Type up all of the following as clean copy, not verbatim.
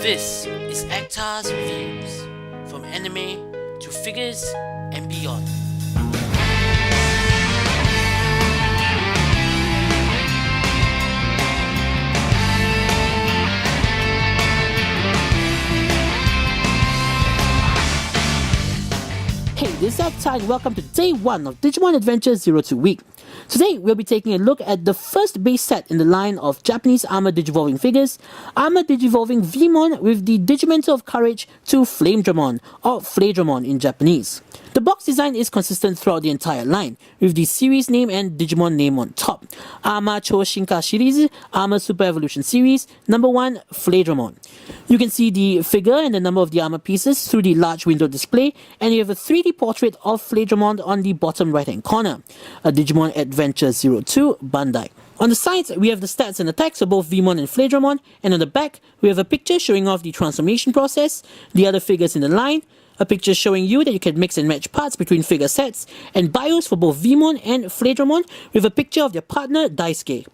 This is Actar's Reviews, from anime to figures and beyond. Hey, this is Actar and welcome to day 1 of Digimon Adventure 02 week. Today, we'll be taking a look at the first base set in the line of Japanese Armor Digivolving figures, Armor Digivolving Veemon with the Digimon of Courage to Flamedramon, or Flamedramon in Japanese. The box design is consistent throughout the entire line, with the series name and Digimon name on top. Aarmar Chōshinka Series, Armor Super Evolution Series, number 1, Flamedramon. You can see the figure and the number of the armor pieces through the large window display, and you have a 3D portrait of Flamedramon on the bottom right hand corner. A Digimon Adventure 02 Bandai. On the sides, we have the stats and attacks for both Veemon and Flamedramon, and on the back, we have a picture showing off the transformation process, the other figures in the line, a picture showing you that you can mix and match parts between figure sets, and bios for both Veemon and Flamedramon with a picture of their partner Daisuke.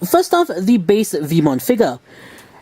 First off, the base Veemon figure.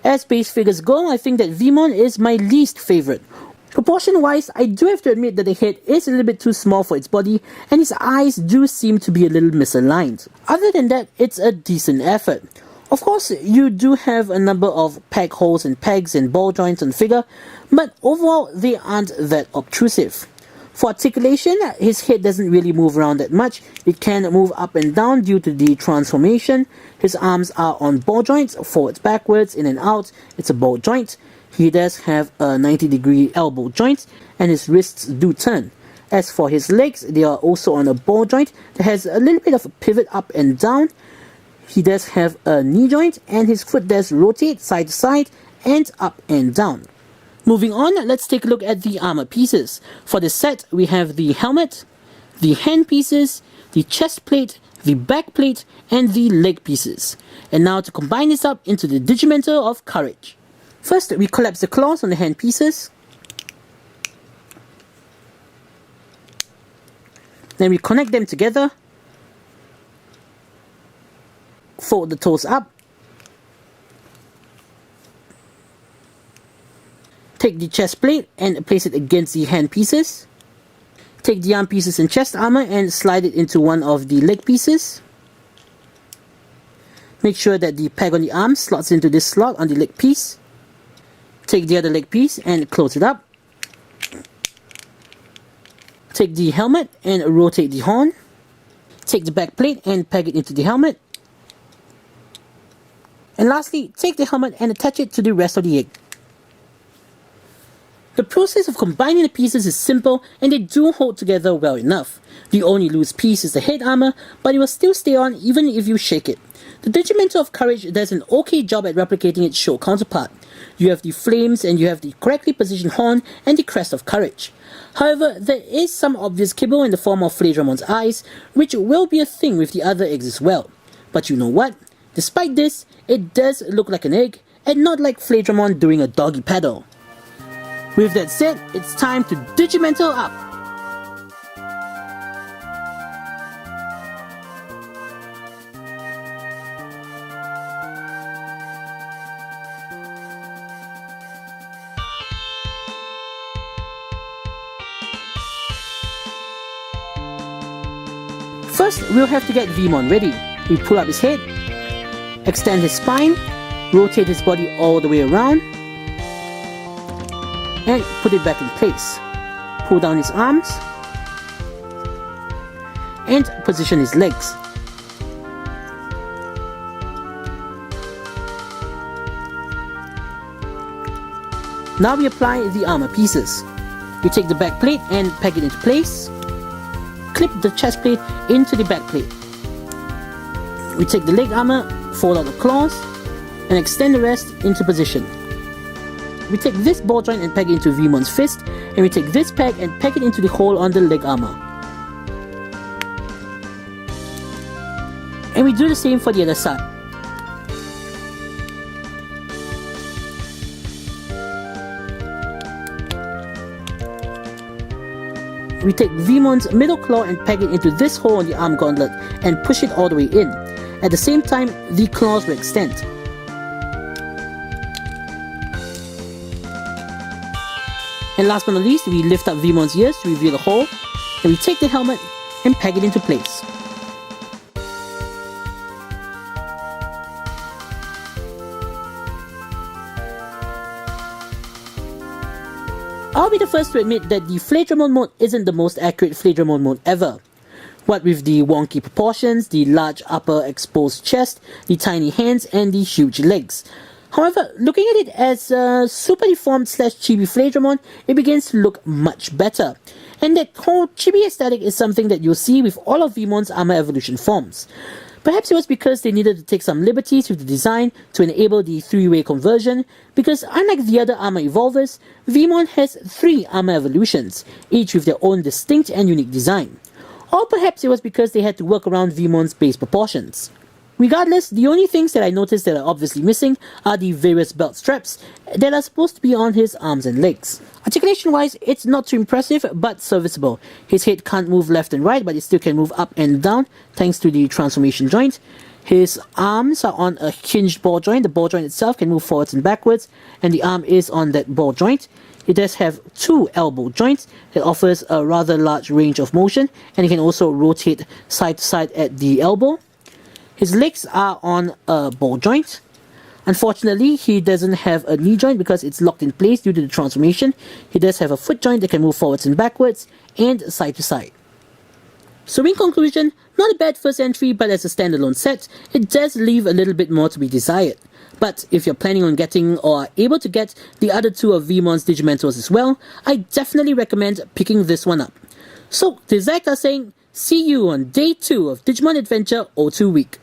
As base figures go, I think that Veemon is my least favorite. Proportion wise, I do have to admit that the head is a little bit too small for its body, and his eyes do seem to be a little misaligned. Other than that, it's a decent effort. Of course, you do have a number of peg holes and pegs and ball joints on the figure, but overall they aren't that obtrusive. For articulation, his head doesn't really move around that much. It can move up and down due to the transformation. His arms are on ball joints, forwards, backwards, in and out. It's a ball joint. He does have a 90-degree elbow joint, and his wrists do turn. As for his legs, they are also on a ball joint that has a little bit of a pivot up and down. He does have a knee joint, and his foot does rotate side to side and up and down. Moving on, let's take a look at the armor pieces. For this set, we have the helmet, the hand pieces, the chest plate, the back plate, and the leg pieces. And now to combine this up into the Digimon of Courage. First, we collapse the claws on the hand pieces. Then we connect them together. Fold the toes up. Take the chest plate and place it against the hand pieces. Take the arm pieces and chest armor and slide it into one of the leg pieces. Make sure that the peg on the arm slots into this slot on the leg piece. Take the other leg piece and close it up. Take the helmet and rotate the horn. Take the back plate and peg it into the helmet. And lastly, take the helmet and attach it to the rest of the egg. The process of combining the pieces is simple, and they do hold together well enough. The only loose piece is the head armor, but it will still stay on even if you shake it. The Digimon of Courage does an okay job at replicating its show counterpart. You have the flames, and you have the correctly positioned horn and the crest of courage. However, there is some obvious kibble in the form of Flamedramon's eyes, which will be a thing with the other eggs as well. But you know what? Despite this, it does look like an egg, and not like Flamedramon doing a doggy paddle. With that said, it's time to Digimon up! First, we'll have to get Veemon ready. We pull up his head, extend his spine, rotate his body all the way around, and put it back in place. Pull down his arms and position his legs. Now we apply the armor pieces. We take the back plate and peg it into place. Clip the chest plate into the back plate. We take the leg armor, fold out the claws, and extend the rest into position. We take this ball joint and peg it into Veemon's fist, and we take this peg and peg it into the hole on the leg armor. And we do the same for the other side. We take Veemon's middle claw and peg it into this hole on the arm gauntlet and push it all the way in. At the same time, the claws will extend. And last but not least, we lift up Veemon's ears to reveal the hole, and we take the helmet and peg it into place. I'll be the first to admit that the Flamedramon mode isn't the most accurate Flamedramon mode ever. What with the wonky proportions, the large upper exposed chest, the tiny hands, and the huge legs. However, looking at it as a super deformed / chibi Flamedramon, it begins to look much better. And that whole chibi aesthetic is something that you'll see with all of Veemon's armor evolution forms. Perhaps it was because they needed to take some liberties with the design to enable the 3-way conversion, because unlike the other armor evolvers, Veemon has 3 armor evolutions, each with their own distinct and unique design. Or perhaps it was because they had to work around Veemon's base proportions. Regardless, the only things that I noticed that are obviously missing are the various belt straps that are supposed to be on his arms and legs. Articulation wise, it's not too impressive but serviceable. His head can't move left and right, but it still can move up and down thanks to the transformation joint. His arms are on a hinged ball joint. The ball joint itself can move forwards and backwards, and the arm is on that ball joint. It does have 2 elbow joints that offers a rather large range of motion, and it can also rotate side to side at the elbow. His legs are on a ball joint. Unfortunately, he doesn't have a knee joint because it's locked in place due to the transformation. He does have a foot joint that can move forwards and backwards and side to side. So in conclusion, not a bad first entry, but as a standalone set, it does leave a little bit more to be desired. But if you're planning on getting or are able to get the other 2 of Veemon's Digimentals as well, I definitely recommend picking this one up. So, this is Zach saying, see you on day 2 of Digimon Adventure O2 Week.